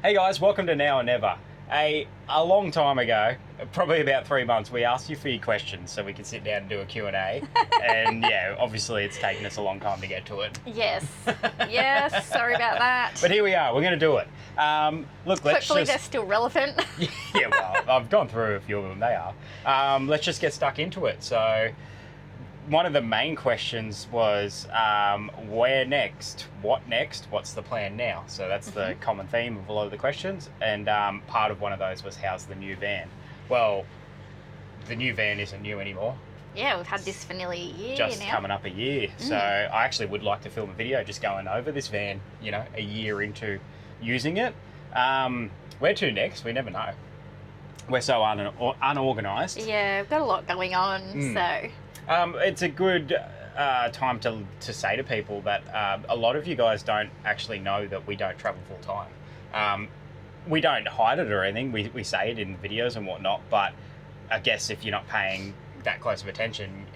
Hey guys, welcome to Now or Never. A long time ago, probably about 3 months, we asked you for your questions so we could sit down and do a Q&A. And yeah, obviously it's taken us a long time to get to it. Yes. Yes, sorry about that. But here we are, we're going to do it. Look, let's Hopefully they're still relevant. Yeah, well, I've gone through a few of them, they are. Let's just get stuck into it. So, one of the main questions was, where next? What next? What's the plan now? So that's the common theme of a lot of the questions. And part of one of those was, how's the new van? Well, the new van isn't new anymore. Yeah, we've had this for nearly a year just now. coming up a year. So I actually would like to film a video just going over this van, you know, a year into using it. Where to next? We never know. We're so unorganised. Yeah, we've got a lot going on, so... It's a good time to say to people that a lot of you guys don't actually know that we don't travel full time. We don't hide it or anything. We say it in videos and whatnot, but I guess if you're not paying that close of attention,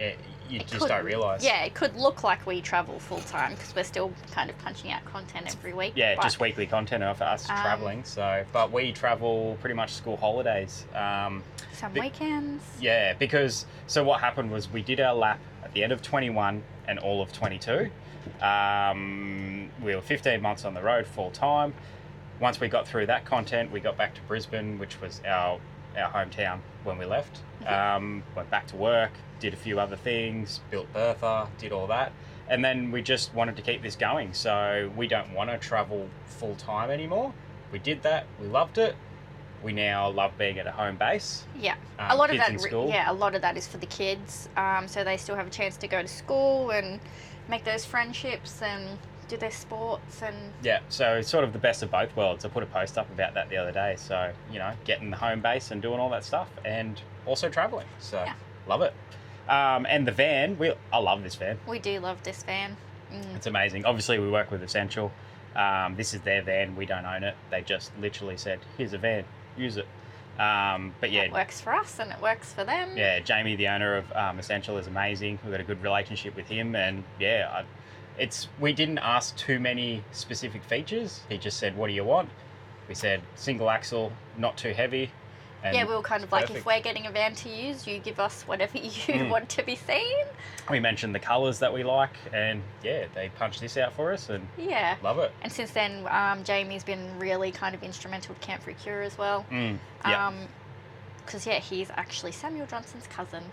you just don't realise. Yeah, it could look like we travel full time because we're still kind of punching out content every week. Yeah, just weekly content of us travelling. So, but we travel pretty much school holidays. Some weekends. Yeah, because so what happened was we did our lap at the end of 21 and all of 22. We were 15 months on the road full time. Once we got through that content, we got back to Brisbane, which was our hometown when we left. Went back to work, did a few other things, built Bertha, did all that. And then we just wanted to keep this going. So we don't want to travel full time anymore. We did that. We loved it. We now love being at a home base. Yeah, a lot of kids that. in school. Yeah, a lot of that is for the kids, so they still have a chance to go to school and make those friendships and do their sports and. Yeah, so it's sort of the best of both worlds. I put a post up about that the other day. So you know, getting the home base and doing all that stuff, and also traveling. So yeah. Love it. And the van, I love this van. We do love this van. It's amazing. Obviously, we work with Essential. This is their van. We don't own it. They just literally said, "Here's a van. Use it." But yeah, it works for us and it works for them. Yeah, Jamie, the owner of Essential, is amazing. We've got a good relationship with him, and yeah, we didn't ask too many specific features. He just said, "What do you want?" We said, "Single axle, not too heavy." And yeah, we were kind of like, if we're getting a van to use, you give us whatever you want to be seen. We mentioned the colours that we like, and yeah, they punched this out for us, and yeah, love it. And since then, Jamie's been really kind of instrumental to Camp for a Cure as well. Because yeah, he's actually Samuel Johnson's cousin.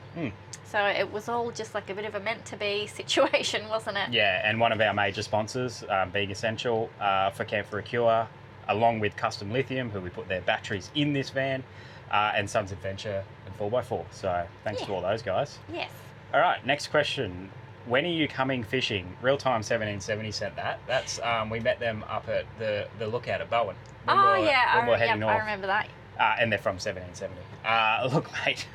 So it was all just like a bit of a meant-to-be situation, wasn't it? Yeah, and one of our major sponsors, being Essential for Camp for a Cure, along with Custom Lithium, who we put their batteries in this van, and Sun's Adventure and 4x4. So thanks to all those guys. Yes. All right, next question. When are you coming fishing? Real-Time 1770 sent that. That's we met them up at the lookout at Bowen. I remember that. And they're from 1770. Look, mate.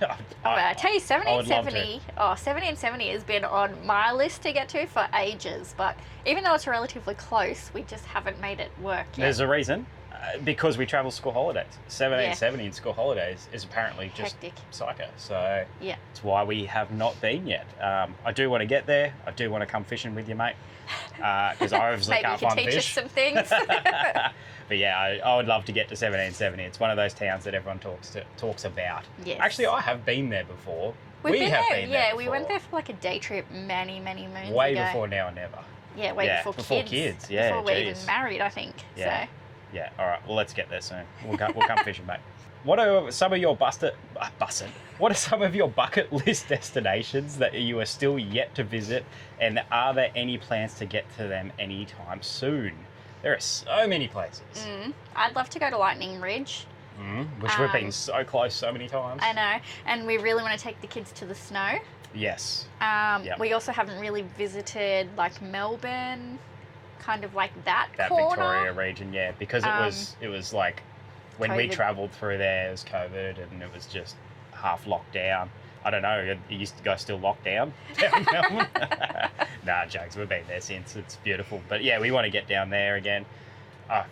I tell you, 1770 has been on my list to get to for ages. But even though it's relatively close, we just haven't made it work yet. There's a reason. Because we travel school holidays. 1770 in school holidays is apparently just hectic. Psycho. So yeah, it's why we have not been yet. I do want to get there. I do want to come fishing with you, mate. Because I obviously can't find fish. Maybe you can teach us some things. But yeah, I would love to get to 1770. It's one of those towns that everyone talks about. Yes. Actually, I have been there before. We have been there. Yeah, we went there for like a day trip many moons ago. Way before Now or Never. Yeah, before kids. Yeah, before we're even married, I think. Yeah. So. Yeah, all right. Well, let's get there soon. We'll come fishing, mate. What are some of your What are some of your bucket list destinations that you are still yet to visit, and are there any plans to get to them anytime soon? There are so many places. I'd love to go to Lightning Ridge. Which we've been so close so many times. I know, and we really want to take the kids to the snow. Yes. We also haven't really visited like Melbourne. Kind of like that corner. Victoria region, yeah, because it was like when we travelled through there, it was COVID and it was just half locked down. I don't know, it used to go still locked down in Melbourne. Nah, jokes, we've been there since. It's beautiful, but yeah, we want to get down there again.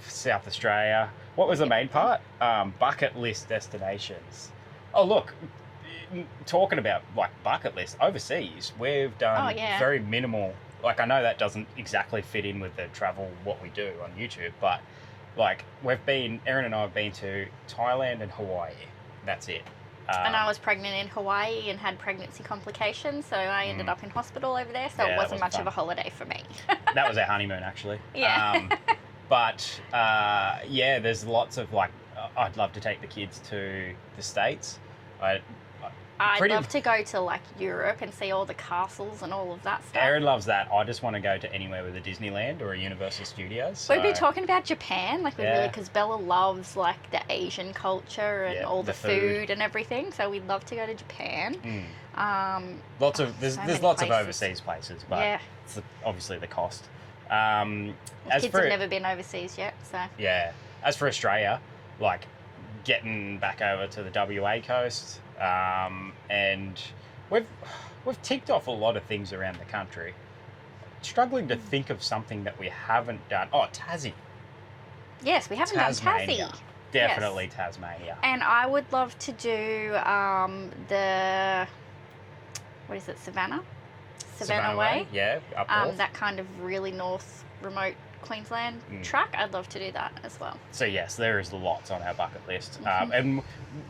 South Australia. What was the main part? Bucket list destinations. Oh look, talking about like bucket list overseas, we've done very minimal. Like, I know that doesn't exactly fit in with the travel, what we do on YouTube, but like Erin and I have been to Thailand and Hawaii. That's it. And I was pregnant in Hawaii and had pregnancy complications, so I ended up in hospital over there, so it wasn't much of a holiday for me. That was our honeymoon, actually. Yeah. But yeah, there's lots of like, I'd love to take the kids to the States. I'd love to go to like Europe and see all the castles and all of that stuff. Erin loves that. I just want to go to anywhere with a Disneyland or a Universal Studios. So. We've been talking about Japan, like because Bella loves like the Asian culture and all the food and everything. So we'd love to go to Japan. There's lots of overseas places, but it's obviously the cost. Kids have never been overseas yet, so yeah. As for Australia, like getting back over to the WA coast. And we've ticked off a lot of things around the country. Struggling to think of something that we haven't done. Oh, Tassie. Yes, we haven't done Tassie. Definitely Tasmania. And I would love to do what is it, Savannah Way? Yeah, up north. That kind of really north, remote Queensland track. I'd love to do that as well. So yes, there is lots on our bucket list, and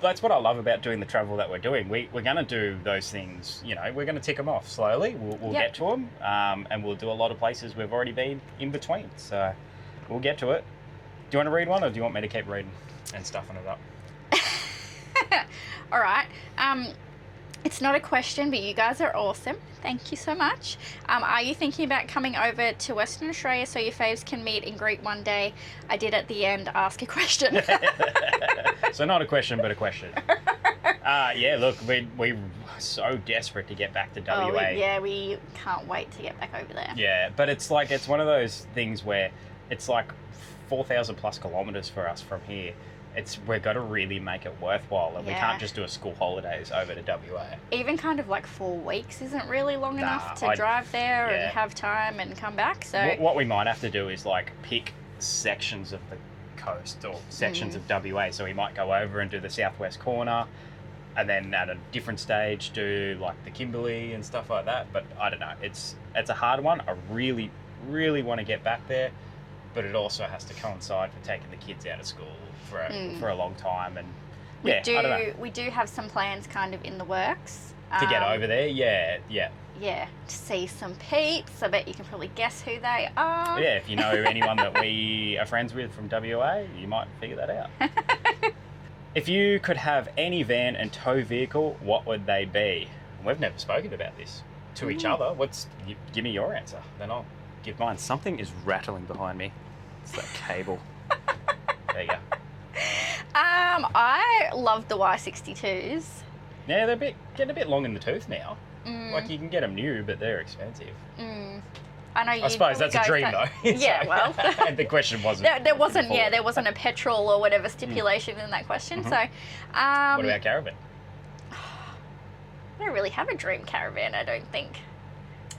that's what I love about doing the travel that we're doing. We're going to do those things. You know, we're going to tick them off slowly. We'll get to them, and we'll do a lot of places we've already been in between. So we'll get to it. Do you want to read one, or do you want me to keep reading and stuffing it up? All right. It's not a question, but you guys are awesome. Thank you so much. Are you thinking about coming over to Western Australia so your faves can meet and greet one day? I did at the end ask a question. So not a question, but a question. Yeah, look, we're so desperate to get back to WA. We can't wait to get back over there. Yeah, but it's one of those things where it's like 4,000 plus kilometres for us from here. We've got to really make it worthwhile, and we can't just do a school holidays over to WA. Even kind of like 4 weeks isn't really long enough to drive there and have time and come back. So what we might have to do is like pick sections of the coast or sections of WA. So we might go over and do the southwest corner, and then at a different stage do like the Kimberley and stuff like that. But I don't know. It's a hard one. I really, really want to get back there, but it also has to coincide for taking the kids out of school for a long time, and I don't know. We do have some plans kind of in the works to get over there. Yeah, to see some peeps. I bet you can probably guess who they are. Yeah, if you know anyone that we are friends with from WA, you might figure that out. If you could have any van and tow vehicle, what would they be? We've never spoken about this to each other. Give me your answer, then I'll give mine. Something is rattling behind me. It's that cable. There you go. I love the Y62s. Yeah, they're getting a bit long in the tooth now. Like, you can get them new, but they're expensive. I know. I suppose that's a dream, though. Yeah, well. The question wasn't. There wasn't a petrol or whatever stipulation in that question. So. What about Caravan? I don't really have a dream Caravan, I don't think.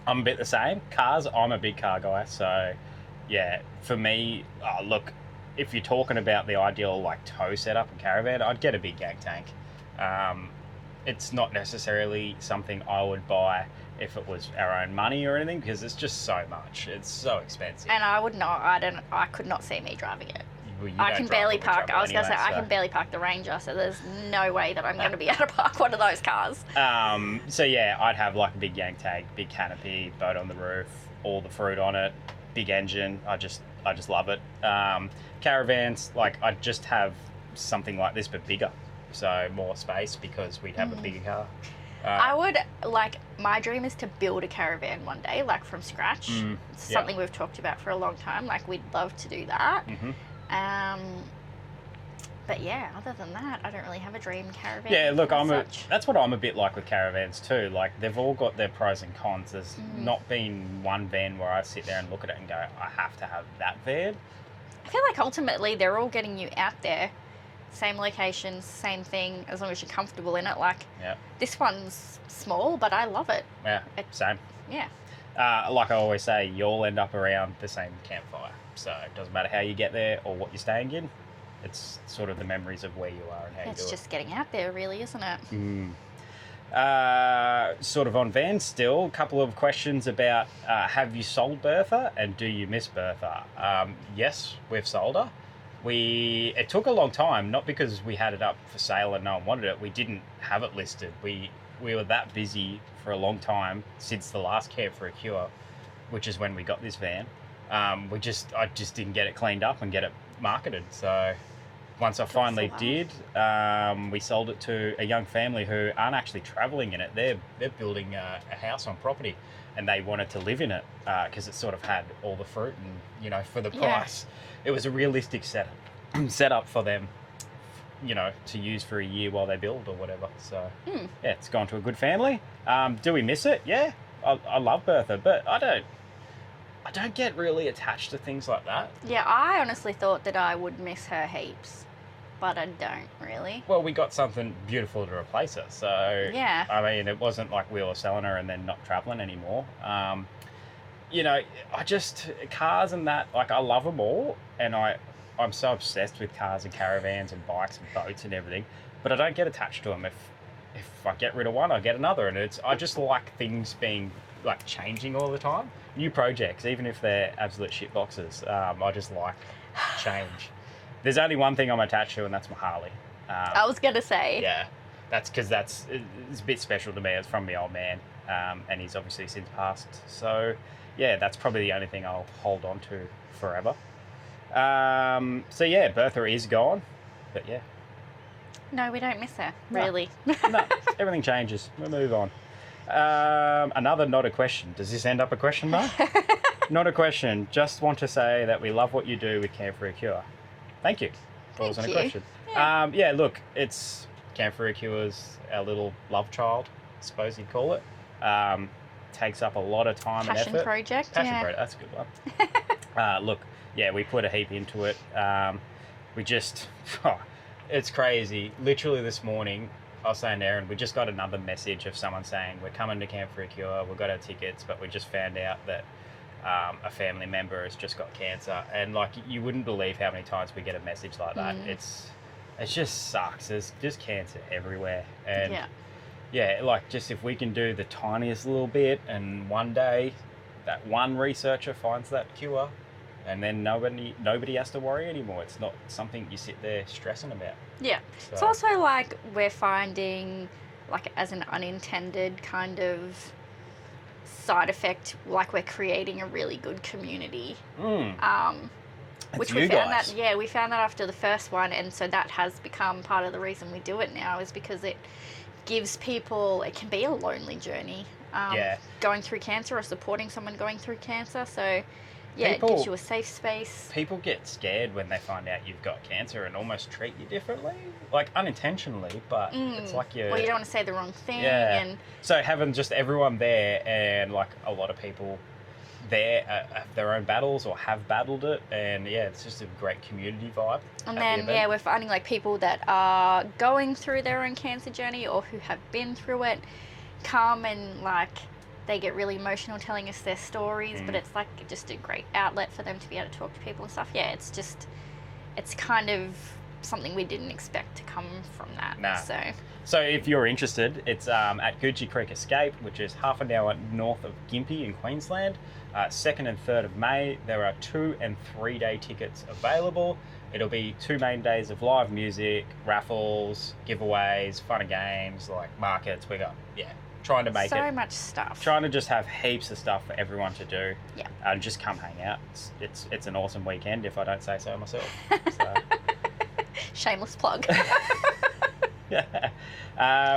I'm a bit the same. Cars, I'm a big car guy, so yeah, for me, look, if you're talking about the ideal like tow setup and Caravan, I'd get a big gang tank. It's not necessarily something I would buy if it was our own money or anything, because it's just so much. It's so expensive. And I could not see me driving it. Well, I can barely park. I was going to say, I can barely park the Ranger, so there's no way that I'm going to be able to park one of those cars. So yeah, I'd have like a big gang tank, big canopy, boat on the roof, all the fruit on it, big engine. I just love it. Caravans, like I'd just have something like this but bigger, so more space, because we'd have a bigger car. I would my dream is to build a Caravan one day, like from scratch. It's something we've talked about for a long time. Like, we'd love to do that. But yeah, other than that, I don't really have a dream Caravan. Yeah, look, that's what I'm a bit like with Caravans too. Like, they've all got their pros and cons. There's not been one van where I sit there and look at it and go, I have to have that van. I feel like ultimately they're all getting you out there. Same locations, same thing, as long as you're comfortable in it. Like, this one's small, but I love it. Yeah, same. Yeah. Like I always say, you all end up around the same campfire. So it doesn't matter how you get there or what you're staying in. It's sort of the memories of where you are and how you do it. It's just getting out there, really, isn't it? Sort of on vans still, a couple of questions about have you sold Bertha and do you miss Bertha? Yes, we've sold her. it took a long time, not because we had it up for sale and no one wanted it. We didn't have it listed. We were that busy for a long time since the last Camp for a Cure, which is when we got this van. I just didn't get it cleaned up and get it marketed. So once I finally did, we sold it to a young family who aren't actually traveling in it. They're building a house on property, and they wanted to live in it because it sort of had all the fruit, and for the price, it was a realistic setup for them, to use for a year while they build or whatever. So yeah, it's gone to a good family. Do we miss it? Yeah, I love Bertha, but I don't get really attached to things like that. Yeah, I honestly thought that I would miss her heaps, but I don't really. Well, we got something beautiful to replace her, so yeah. I mean, it wasn't like we were selling her and then not traveling anymore. Cars and that, like, I love them all, and I'm so obsessed with cars and caravans and bikes and boats and everything, but I don't get attached to them. If I get rid of one, I get another, and I just like things being like changing all the time. New projects, even if they're absolute shit boxes, I just like change. There's only one thing I'm attached to, and that's my Harley. I was gonna say. Yeah, that's because it's a bit special to me. It's from my old man, and he's obviously since passed. So yeah, that's probably the only thing I'll hold on to forever. So yeah, Bertha is gone, but yeah. No, we don't miss her, really. No, everything changes. We'll move on. Another not a question. Does this end up a question, though? Not a question. Just want to say that we love what you do with Camp for a Cure. Thank you. That wasn't a question. Yeah. Look, it's Camp for a Cure's our little love child, I suppose you'd call it. Takes up a lot of time and effort. Project. Passion project. That's a good one. Look, yeah, we put a heap into it. It's crazy. Literally this morning, I was saying to Erin, we just got another message of someone saying, we're coming to Camp for a Cure, we've got our tickets, but we just found out that a family member has just got cancer. And like, you wouldn't believe how many times we get a message like that. It just sucks. There's just cancer everywhere. And yeah, like, just if we can do the tiniest little bit, and one day that one researcher finds that cure, and then nobody has to worry anymore. It's not something you sit there stressing about. Yeah. So. It's also like we're finding, like, as an unintended kind of side effect, like, we're creating a really good community. Which we found that, we found that after the first one, and so that has become part of the reason we do it now, is because it gives people, it can be a lonely journey, going through cancer or supporting someone going through cancer. So yeah, it gives you a safe space. People get scared when they find out you've got cancer and almost treat you differently, like unintentionally, but it's like well, you don't want to say the wrong thing. And so having just everyone there, and like a lot of people there have their own battles or have battled it, and yeah, it's just a great community vibe. And then we're finding like people that are going through their own cancer journey or who have been through it come and like they get really emotional telling us their stories, but it's like just a great outlet for them to be able to talk to people and stuff. Yeah, it's kind of something we didn't expect to come from that. So if you're interested, it's at Gootchie Creek Escape, which is half an hour north of Gympie in Queensland. 2nd and 3rd of May, there are 2 and 3 day tickets available. It'll be 2 main days of live music, raffles, giveaways, fun and games, like markets. We got, trying to make so much stuff. Trying to just have heaps of stuff for everyone to do. Yeah. And just come hang out. It's an awesome weekend, if I don't say so myself. So. Shameless plug.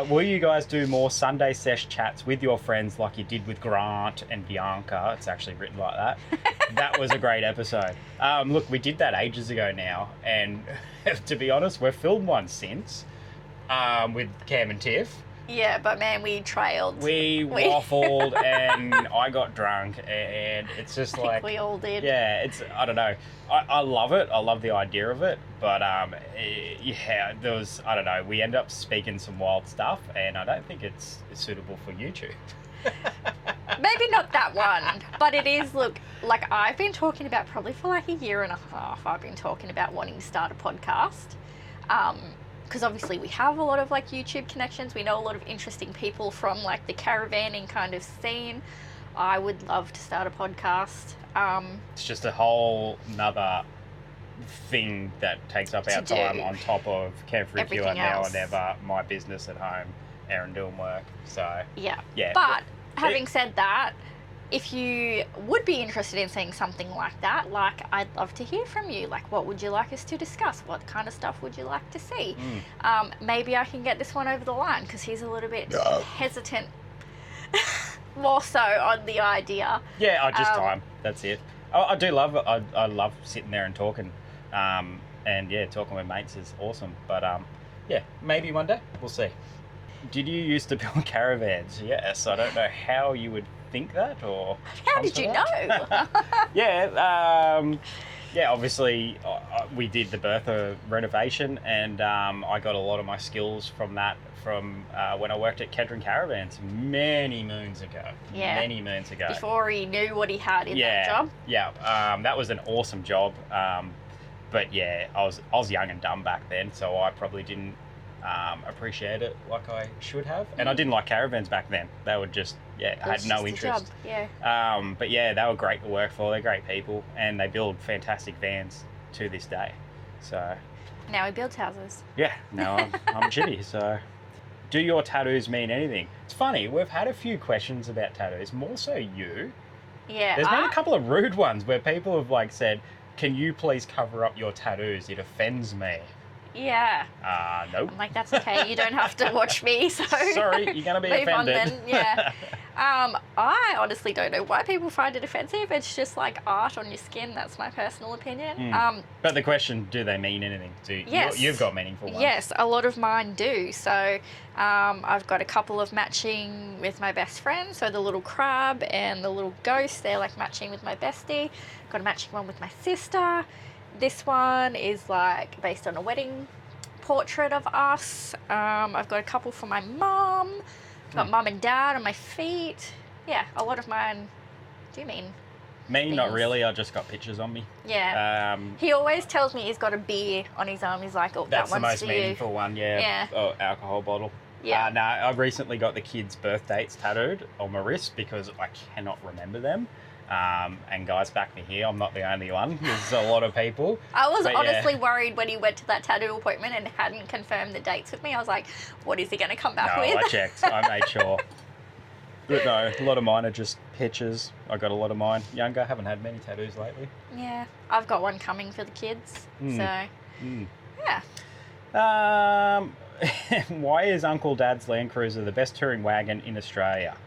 Will you guys do more Sunday sesh chats with your friends like you did with Grant and Bianca? It's actually written like that. That was a great episode. Look, we did that ages ago now, and to be honest, we've filmed one since with Cam and Tiff. Yeah, but man, we trailed. We waffled and I got drunk, and it's just I think we all did. Yeah, I don't know. I love it. I love the idea of it, but there was, I don't know, we end up speaking some wild stuff, and I don't think it's suitable for YouTube. Maybe not that one, but it is, look, like I've been talking about probably for like a year and a half, I've been talking about wanting to start a podcast. Because obviously we have a lot of like YouTube connections. We know a lot of interesting people from like the caravanning kind of scene. I would love to start a podcast. It's just a whole nother thing that takes up To our time do. on top of Camfrey Cure, Everything Now or else. Never, my business at home, Erin doing work. So Yeah. yeah. But having said that, if you would be interested in seeing something like that, like, I'd love to hear from you. Like, what would you like us to discuss? What kind of stuff would you like to see? Maybe I can get this one over the line because he's a little bit hesitant, more so on the idea. Yeah, I just time. That's it. I do love it. I love sitting there and talking. And yeah, talking with mates is awesome. But yeah, maybe one day. We'll see. Did you used to build caravans? Yes. I don't know how you would think that or... How did you know? Yeah. Yeah, obviously we did the Bertha renovation, and I got a lot of my skills from that from when I worked at Caravans many moons ago. Yeah. Many moons ago. Before he knew what he had in that job. Yeah. That was an awesome job. But yeah, I was young and dumb back then, so I probably didn't appreciate it like I should have. And I didn't like caravans back then. They were just, I had no interest. Job. Yeah. But yeah, they were great to work for. They're great people, and they build fantastic vans to this day. So Now he builds houses. yeah, no, I'm chitty. So, do your tattoos mean anything? It's funny, we've had a few questions about tattoos, more so you. Yeah. There's been a couple of rude ones where people have like said, "Can you please cover up your tattoos? It offends me." Yeah. Nope. I'm like, that's okay. You don't have to watch me. So Sorry, you're gonna be move on offended. then. Yeah. I honestly don't know why people find it offensive. It's just like art on your skin. That's my personal opinion. But the question, do they mean anything? Yes. You've got meaningful ones. Yes, a lot of mine do. So I've got a couple of matching with my best friend. So the little crab and the little ghost, they're like matching with my bestie. Got a matching one with my sister. This one is like based on a wedding portrait of us. I've got a couple for my mum. I've got mum and dad on my feet. Yeah, a lot of mine do mean Me, things. not really. I just got pictures on me. Yeah. He always tells me he's got a beer on his arm. He's like, oh, That's that the one's most for you. meaningful one, yeah. Yeah. Oh, alcohol bottle. Yeah. No, I recently got the kids' birth dates tattooed on my wrist because I cannot remember them. And guys, back me here, I'm not the only one. There's a lot of people. I was But honestly worried when he went to that tattoo appointment and hadn't confirmed the dates with me. I was like, what is he going to come back No, with? I checked. I made sure. But no, a lot of mine are just pictures. I got a lot of mine younger. Haven't had many tattoos lately. Yeah, I've got one coming for the kids. So, yeah. Why is Uncle Dad's Land Cruiser the best touring wagon in Australia?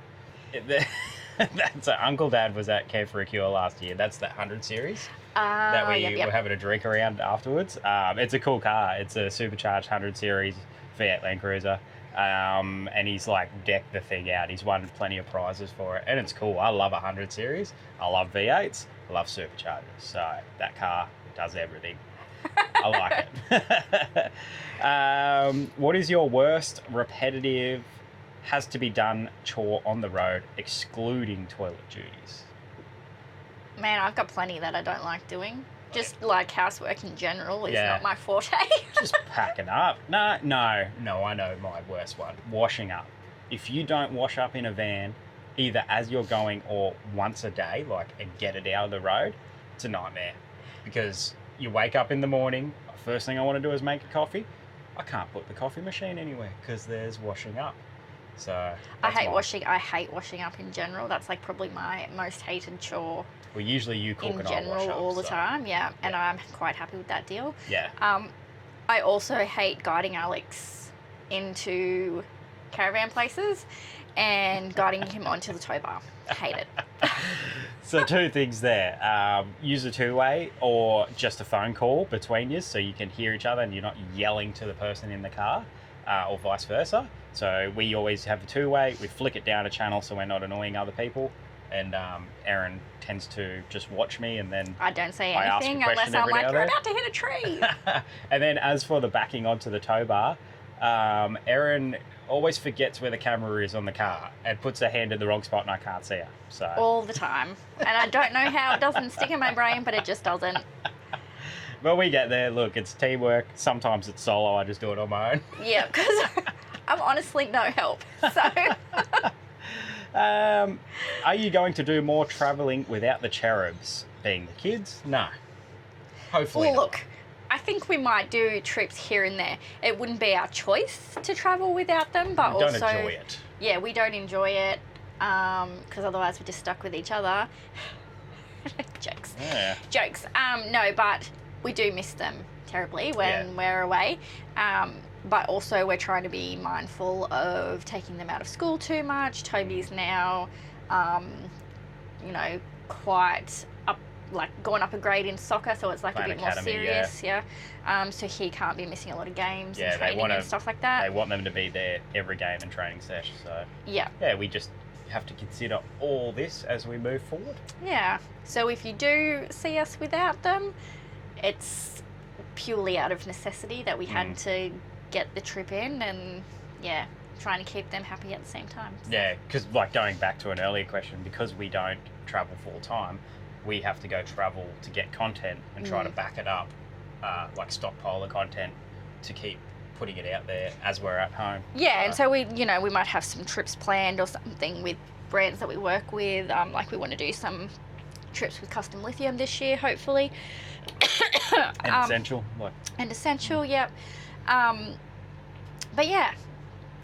That's Uncle Dad was at Camp for a Cure last year. That's the 100 series that we were having a drink around afterwards. It's a cool car. It's a supercharged 100 series Fiat Land Cruiser. And he's like decked the thing out. He's won plenty of prizes for it, and it's cool. I love 100 series. I love V8s. I love superchargers. So that car does everything. I like it. What is your worst repetitive, has to be done chore on the road, excluding toilet duties? Man, I've got plenty that I don't like doing. Just like housework in general is Yeah. not my forte. Just packing up. No, I know my worst one. Washing up. If you don't wash up in a van, either as you're going or once a day, like, and get it out of the road, it's a nightmare. Because you wake up in the morning, first thing I want to do is make a coffee. I can't put the coffee machine anywhere because there's washing up. So I hate washing up in general. That's like probably my most hated chore Well, usually you cook in and I wash general up, all the so, time. Yeah, and I'm quite happy with that deal. Yeah. I also hate guiding Alex into caravan places and guiding him onto the tow bar. Hate it. So two things there. Use a two-way or just a phone call between you so you can hear each other and you're not yelling to the person in the car, or vice versa. So we always have a two-way. We flick it down a channel so we're not annoying other people. And Erin tends to just watch me, and then I don't say I ask a anything unless question I'm every like, now and you're then. about to hit a tree. And then as for the backing onto the tow bar, Erin always forgets where the camera is on the car and puts her hand in the wrong spot and I can't see her. So All the time. And I don't know how it doesn't stick in my brain, but it just doesn't. But we get there. Look, it's teamwork. Sometimes it's solo. I just do it on my own. Yeah, because I'm honestly no help. So Are you going to do more travelling without the cherubs being the kids? No. Hopefully Well, not. look, I think we might do trips here and there. It wouldn't be our choice to travel without them, but We don't also... enjoy it. Yeah, we don't enjoy it, because otherwise we're just stuck with each other. Jokes. Yeah. Jokes. No, but we do miss them terribly when we're away. But also we're trying to be mindful of taking them out of school too much. Toby's now, you know, quite up, like gone up a grade in soccer, so it's like Playing a bit more academy, serious. So he can't be missing a lot of games and they training and stuff like that. They want them to be there every game and training session. So yeah, we just have to consider all this as we move forward. Yeah. So if you do see us without them, it's purely out of necessity that we had to get the trip in, and trying to keep them happy at the same time. So. Yeah, because like going back to an earlier question, because we don't travel full time, we have to go travel to get content and try to back it up, like stockpile the content to keep putting it out there as we're at home. Yeah, and so we might have some trips planned or something with brands that we work with. Like we want to do some trips with Custom Lithium this year, hopefully. And Essential, like. And Essential, yep. But yeah,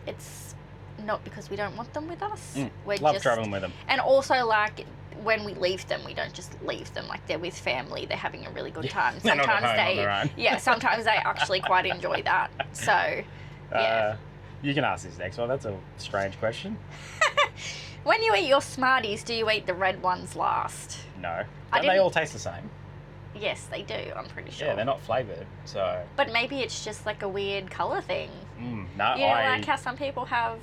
it's not because we don't want them with us. We're Love just traveling with them. And also, like, when we leave them, we don't just leave them. Like, they're with family, they're having a really good time. They're not at home on their own. Yeah, sometimes they actually quite enjoy that. So, yeah. You can ask this next one. That's a strange question. When you eat your Smarties, do you eat the red ones last? No. Don't they all taste the same? Yes, they do, I'm pretty sure. Yeah, they're not flavoured, so... But maybe it's just like a weird colour thing. No, you know, like how some people have...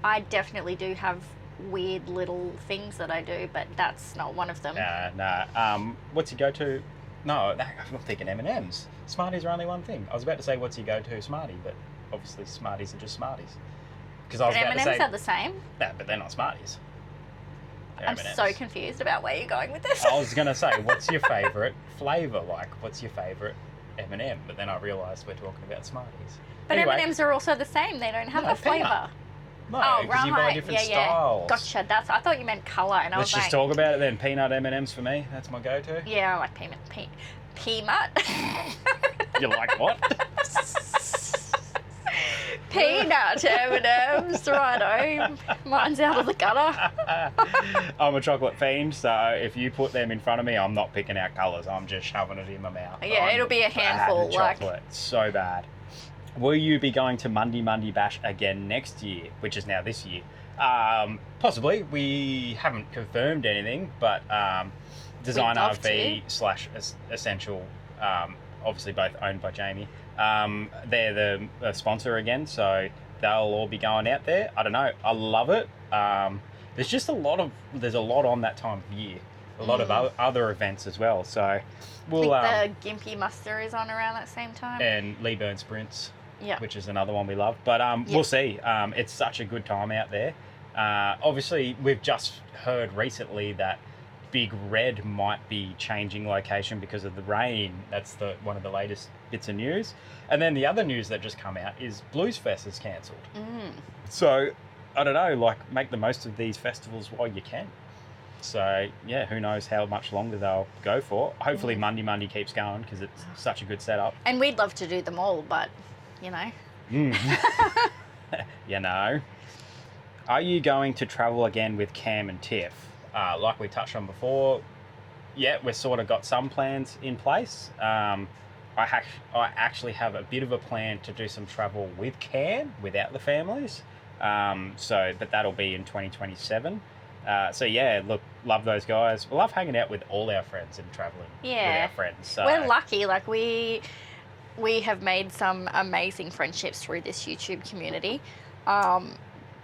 I definitely do have weird little things that I do, but that's not one of them. No. What's your go-to... No, I'm thinking M&Ms. Smarties are only one thing. I was about to say, what's your go-to Smartie? But obviously Smarties are just Smarties. Because I was about to say... M&Ms are the same? No, but they're not Smarties. I'm so confused about where you're going with this. I was going to say, what's your favourite flavour? Like, what's your favourite M&M? But then I realised we're talking about Smarties. But anyway, M&Ms are also the same. They don't have a flavour. No, because you buy different styles. Gotcha. I thought you meant colour, and Let's just talk about it then. Peanut M&Ms for me. That's my go-to. Yeah, I like peanut. You like what? Peanut M&Ms, righto. Mine's out of the gutter. I'm a chocolate fiend, so if you put them in front of me, I'm not picking out colours. I'm just shoving it in my mouth. Yeah, it'll be a handful. Chocolate, so bad. Will you be going to Monday Bash again next year, which is now this year? Possibly. We haven't confirmed anything, but Design RV / Essential, obviously both owned by Jamie. They're the sponsor again, so they'll all be going out there. I don't know. I love it. There's a lot on that time of year. A lot of other events as well. So we'll. I think the Gimpy Muster is on around that same time. And Lee Burn Sprints, yeah, which is another one we love. But we'll see. It's such a good time out there. Obviously, we've just heard recently that Big Red might be changing location because of the rain. That's one of the latest bits of news. And then the other news that just come out is Blues Fest is cancelled. So, I don't know, like, make the most of these festivals while you can. So, yeah, who knows how much longer they'll go for. Hopefully Monday keeps going because it's such a good setup. And we'd love to do them all, but, you know. You know. Are you going to travel again with Cam and Tiff? Like we touched on before, yeah, we've sort of got some plans in place. I actually have a bit of a plan to do some travel with Cam, without the families. But that'll be in 2027. So yeah, look, love those guys. We love hanging out with all our friends and traveling with our friends. So. We're lucky, like we have made some amazing friendships through this YouTube community.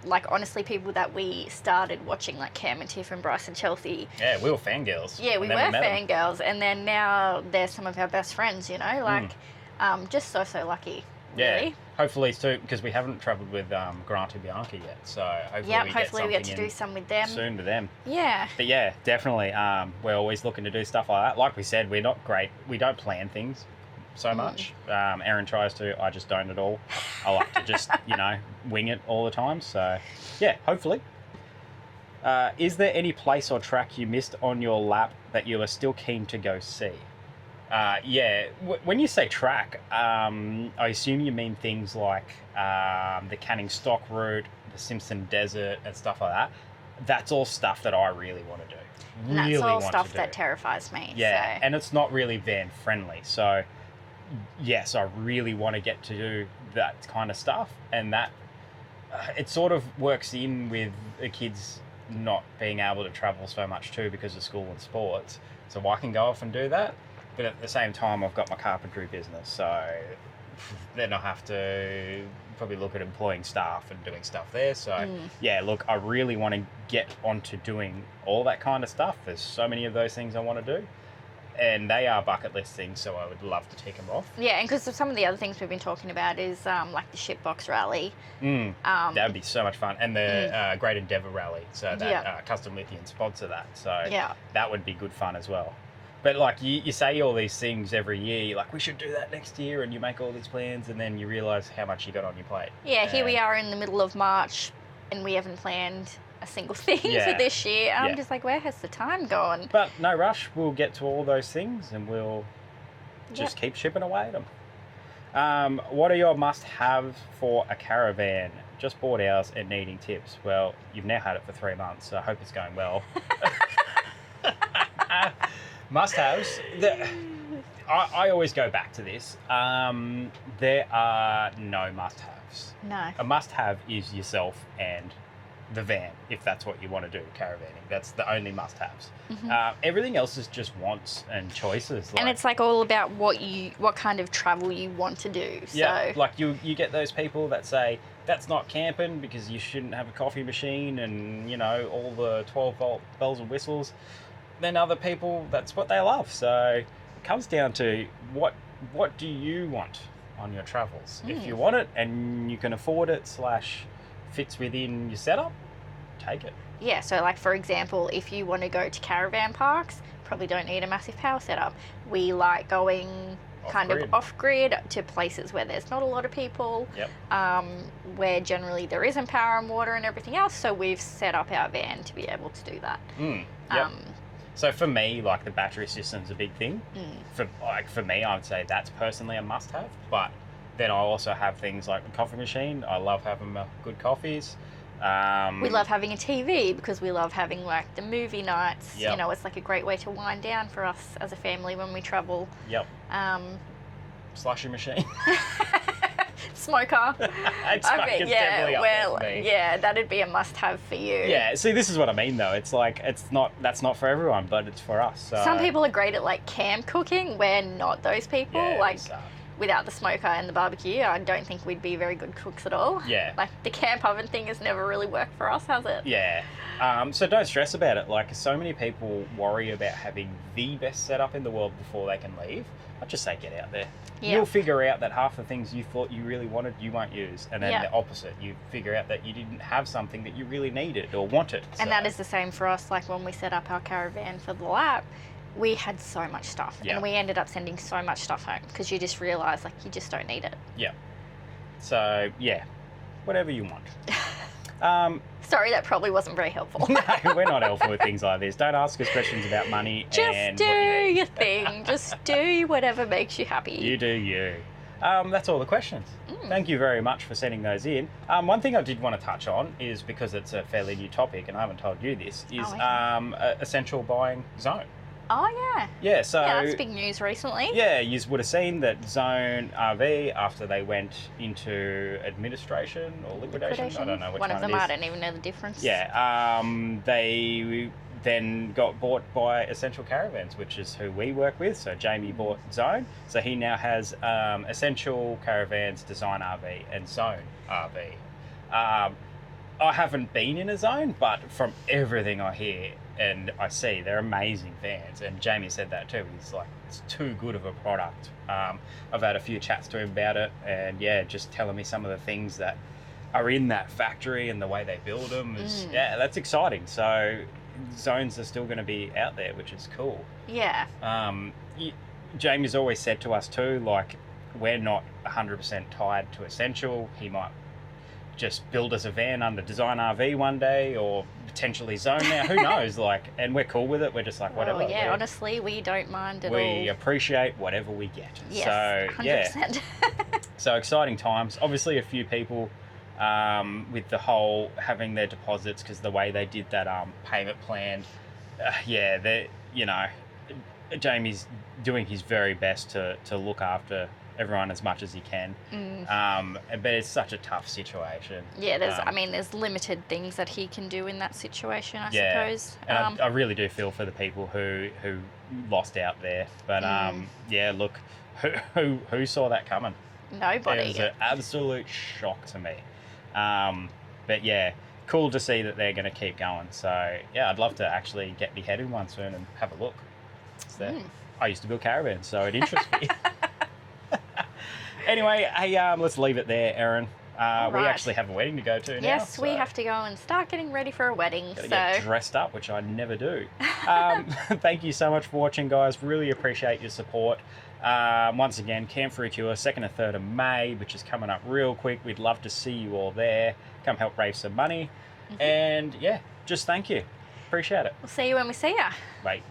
Like, honestly, people that we started watching, like Cam and Tiff and Bryce and Chelsea. Yeah, we were fangirls. Yeah, we were fangirls. And then now they're some of our best friends, you know? Like, just so lucky, really. Yeah, hopefully too, because we haven't travelled with Grant and Bianca yet. So hopefully we get to do some with them. Soon with them. Yeah. But yeah, definitely. We're always looking to do stuff like that. Like we said, we're not great. We don't plan things so much. Erin tries to. I just don't at all. I like to just, wing it all the time. So, yeah, hopefully. Is there any place or track you missed on your lap that you are still keen to go see? Yeah. When you say track, I assume you mean things like the Canning Stock route, the Simpson Desert, and stuff like that. That's all stuff that I really want to do. And Really that's all want stuff to do. that terrifies me. Yeah, So. and it's not really van friendly. So, yes, I really want to get to do that kind of stuff, and that it sort of works in with the kids not being able to travel so much too because of school and sports. So I can go off and do that, but at the same time, I've got my carpentry business, so then I have to probably look at employing staff and doing stuff there. So yeah, look, I really want to get onto doing all that kind of stuff. There's so many of those things I want to do, and they are bucket list things, so I would love to tick them off. Yeah, and because some of the other things we've been talking about is like the shipbox rally. That would be so much fun, and the Great Endeavour Rally. So that Custom Lithium sponsor that. So that would be good fun as well. But like you say all these things every year, you're like, we should do that next year, and you make all these plans, and then you realise how much you got on your plate. Yeah, here we are in the middle of March, and we haven't planned a single thing for this year. I'm just like, where has the time gone? But no rush, we'll get to all those things, and we'll just keep chipping away at them. What are your must-have for a caravan? Just bought ours and needing tips. Well, you've now had it for 3 months, so I hope it's going well. Must-haves. I always go back to this. There are no must-haves. No. A must-have is yourself and the van, if that's what you want to do, caravanning. That's the only must-haves. Everything else is just wants and choices. And it's like all about what kind of travel you want to do. Yeah, so. Like you get those people that say, that's not camping because you shouldn't have a coffee machine and, you know, all the 12-volt bells and whistles. Then other people, that's what they love. So it comes down to what do you want on your travels? If you want it and you can afford it / fits within your setup, take it. Yeah, so like for example, if you want to go to caravan parks, probably don't need a massive power setup. We like going kind of off-grid to places where there's not a lot of people, where generally there isn't power and water and everything else, so we've set up our van to be able to do that. So for me, like the battery system's a big thing. For me, I would say that's personally a must-have. But then I also have things like the coffee machine. I love having good coffees. We love having a TV because we love having like the movie nights. You know, it's like a great way to wind down for us as a family when we travel. Slushy machine. Smoker. Definitely up there for me. Yeah, that'd be a must-have for you. Yeah, see, this is what I mean though. It's like that's not for everyone, but it's for us. So. Some people are great at like camp cooking. We're not those people. Without the smoker and the barbecue, I don't think we'd be very good cooks at all. Yeah. Like the camp oven thing has never really worked for us, has it? Yeah. So don't stress about it. Like so many people worry about having the best setup in the world before they can leave. I'd just say get out there. You'll figure out that half the things you thought you really wanted, you won't use. And then the opposite, you figure out that you didn't have something that you really needed or wanted. And that is the same for us. Like when we set up our caravan for the lap, we had so much stuff and we ended up sending so much stuff home because you just realise like you just don't need it. Yeah. So yeah, whatever you want. Sorry, that probably wasn't very helpful. No, we're not helpful with things like this. Don't ask us questions about money. Just do your thing. Just do whatever makes you happy. You do you. That's all the questions. Thank you very much for sending those in. One thing I did want to touch on is, because it's a fairly new topic and I haven't told you this, is essential buying Zone. Oh, yeah. Yeah, so... Yeah, that's big news recently. Yeah, you would have seen that Zone RV, after they went into administration or liquidation, I don't know which one of them, I don't even know the difference. Yeah, they then got bought by Essential Caravans, which is who we work with. So Jamie bought Zone. So he now has Essential Caravans, Design RV and Zone RV. I haven't been in a Zone, but from everything I hear and I see, they're amazing vans. And Jamie said that too. He's like, it's too good of a product. I've had a few chats to him about it, and yeah, just telling me some of the things that are in that factory and the way they build them is, yeah, that's exciting. So Zones are still going to be out there, which is cool. Yeah. Jamie's always said to us too, like, we're not 100% tied to Essential. He might just build us a van under Design RV one day, or potentially Zone now. Who knows? Like, and we're cool with it. We're just like, whatever. Oh, yeah, honestly, we don't mind at all. We appreciate whatever we get. Yes, so 100%. yeah. So exciting times. Obviously, a few people with the whole having their deposits, because the way they did that payment plan, Jamie's doing his very best to look after everyone as much as he can. But it's such a tough situation. Yeah, there's limited things that he can do in that situation, I suppose. And I really do feel for the people who lost out there. But look, who saw that coming? Nobody. It was an absolute shock to me. But yeah, cool to see that they're going to keep going. So yeah, I'd love to actually get my head in one soon and have a look. It's there. I used to build caravans, so it interests me. Anyway, hey, let's leave it there, Erin. We actually have a wedding to go to now. Yes, we have to go and start getting ready for a wedding. Gotta get dressed up, which I never do. Thank you so much for watching, guys. Really appreciate your support. Once again, Camp for a Cure, 2nd and 3rd of May, which is coming up real quick. We'd love to see you all there. Come help raise some money. And yeah, just thank you. Appreciate it. We'll see you when we see you. Bye.